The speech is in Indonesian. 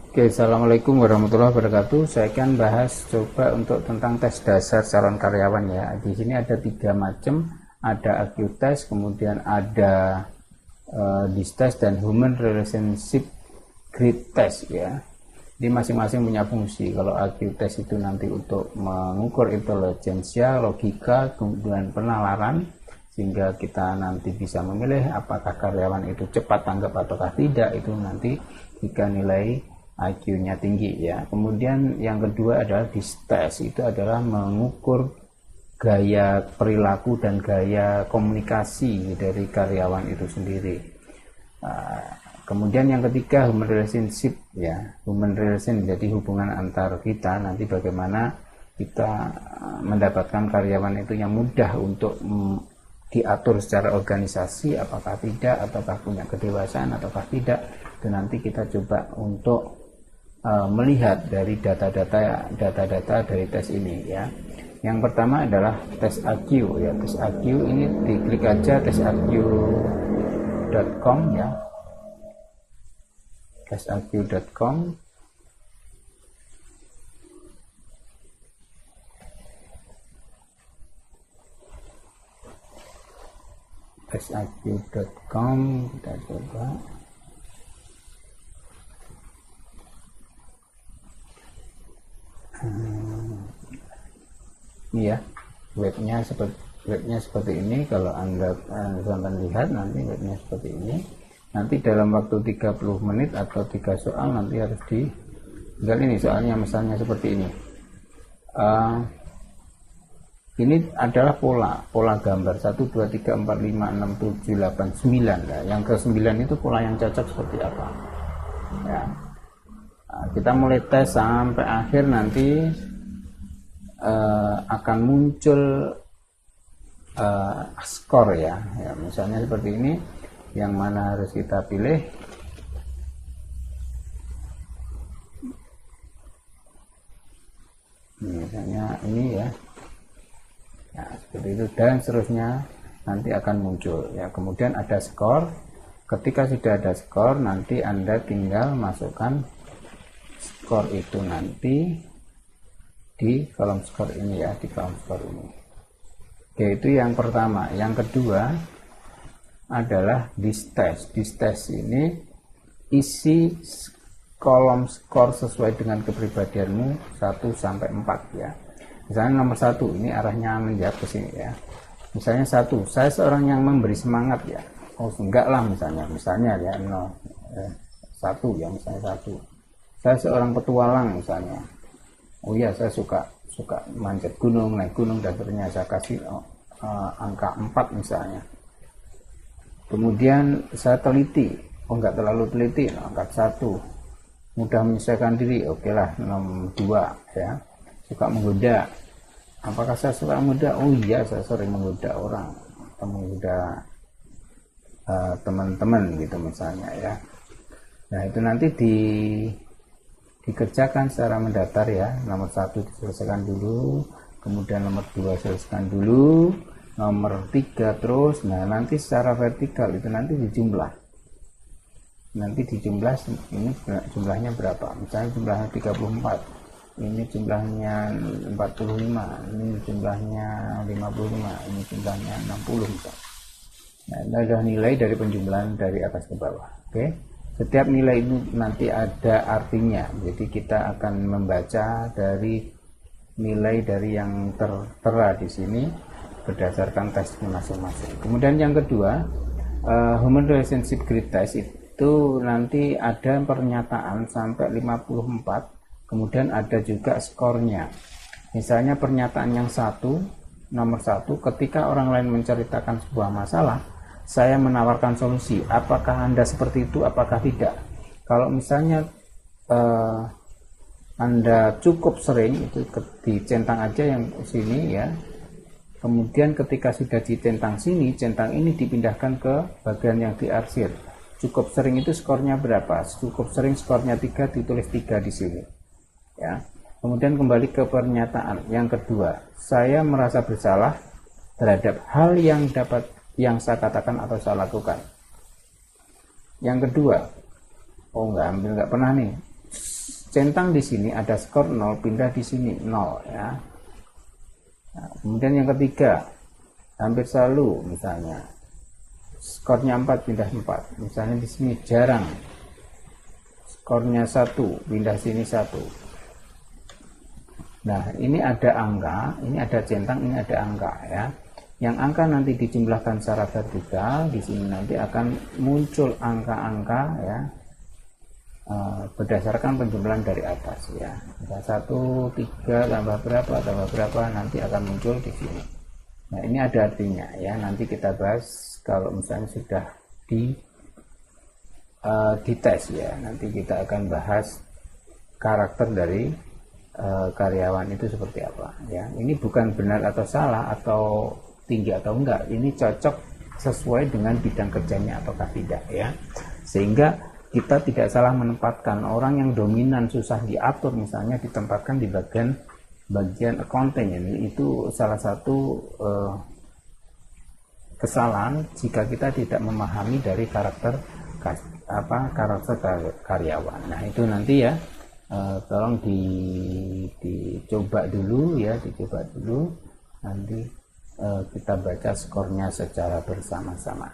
Oke, assalamualaikum warahmatullahi wabarakatuh. Saya akan bahas coba untuk tentang tes dasar calon karyawan ya. Di sini ada 3 macam, ada IQ test, kemudian ada DIS dan Human Relationship Grid Test ya. Ini masing-masing punya fungsi. Kalau IQ test itu nanti untuk mengukur intelijensia, logika, kemudian penalaran, sehingga kita nanti bisa memilih apakah karyawan itu cepat tanggap ataukah tidak. Itu nanti jika nilai IQ-nya tinggi ya. Kemudian yang kedua adalah DIS test, itu adalah mengukur gaya perilaku dan gaya komunikasi dari karyawan itu sendiri. Kemudian yang ketiga human relationship ya, human relation, jadi hubungan antar kita, nanti bagaimana kita mendapatkan karyawan itu yang mudah untuk diatur secara organisasi, apakah tidak, ataukah punya kedewasaan ataukah tidak. Itu nanti kita coba untuk melihat dari data-data dari tes ini ya. Yang pertama adalah tes IQ ya. Tes IQ ini diklik aja tesiq.com ya. tesiq.com. tesiq.com kita coba. Ini ya, webnya seperti ini. Kalau anda lihat nanti webnya seperti ini. Nanti dalam waktu 30 menit atau 3 soal nanti harus tinggal ini soalnya, misalnya seperti ini. Ini adalah pola gambar 1, 2, 3, 4, 5, 6, 7, 8, 9 ya. Yang ke 9 itu pola yang cocok seperti apa ya. Kita mulai tes sampai akhir nanti akan muncul skor ya. Misalnya seperti ini, yang mana harus kita pilih. Misalnya ini ya, seperti itu, dan seterusnya nanti akan muncul ya. Kemudian ada skor. Ketika sudah ada skor, nanti Anda tinggal masukkan skor itu nanti di kolom skor ini ya, di kolom skor ini. Oke, itu yang pertama. Yang kedua adalah DIS test. DIS test ini isi kolom skor sesuai dengan kepribadianmu 1 sampai 4 ya. Misalnya nomor 1 ini arahnya menjawab ke sini ya. Misalnya 1, saya seorang yang memberi semangat ya. Oh enggak lah, misalnya ya, 1 ya, misalnya 1. Saya seorang petualang misalnya. Oh iya, saya suka manjat gunung, naik gunung, dan ternyata saya kasih angka 4 misalnya. Kemudian saya teliti, oh enggak terlalu teliti, angka 1. Mudah menyesuaikan diri, oke lah, nomor 2 ya. Suka menggoda, apakah saya suka menggoda? Oh iya, saya sering menggoda orang atau menggoda teman-teman gitu misalnya ya. Nah itu nanti dikerjakan secara mendatar ya. Nomor 1 diselesaikan dulu, kemudian nomor 2 selesaikan dulu, nomor 3 terus. Nah nanti secara vertikal itu nanti dijumlah, ini jumlahnya berapa, misalnya jumlahnya 34, ini jumlahnya 45, ini jumlahnya 55, ini jumlahnya 60 misalnya. Nah ini adalah nilai dari penjumlahan dari atas ke bawah. Oke, setiap nilai itu nanti ada artinya, jadi kita akan membaca dari nilai dari yang tertera di sini berdasarkan tes masing-masing. Kemudian yang kedua, Human Relationship Grid Test itu nanti ada pernyataan sampai 54, kemudian ada juga skornya. Misalnya pernyataan yang nomor 1, ketika orang lain menceritakan sebuah masalah, saya menawarkan solusi. Apakah Anda seperti itu, apakah tidak? Kalau misalnya Anda cukup sering, itu dicentang aja yang sini ya. Kemudian ketika sudah dicentang sini, centang ini dipindahkan ke bagian yang diarsir. Cukup sering itu skornya berapa? Cukup sering skornya 3, ditulis 3 di sini. Ya. Kemudian kembali ke pernyataan yang kedua. Saya merasa bersalah terhadap hal yang saya katakan atau saya lakukan. Yang kedua, oh enggak pernah nih. centang di sini ada skor 0, pindah di sini 0 ya. Nah, kemudian yang ketiga, hampir selalu misalnya skornya 4 pindah 4, misalnya di sini jarang skornya 1 pindah sini 1. Nah, ini ada angka, ini ada centang, ini ada angka ya. Yang angka nanti dijumlahkan secara vertikal, di sini nanti akan muncul angka-angka ya, berdasarkan penjumlahan dari atas ya. 1, 3 tambah berapa nanti akan muncul di sini. Nah, ini ada artinya ya, nanti kita bahas kalau misalnya sudah di tes ya. Nanti kita akan bahas karakter dari karyawan itu seperti apa ya. Ini bukan benar atau salah atau tinggi atau enggak, ini cocok sesuai dengan bidang kerjanya ataukah tidak ya, sehingga kita tidak salah menempatkan orang yang dominan susah diatur misalnya ditempatkan di bagian accounting. Ini itu salah satu kesalahan jika kita tidak memahami dari karakter karyawan. Nah, itu nanti ya, tolong dicoba dulu ya, nanti kita baca skornya secara bersama-sama.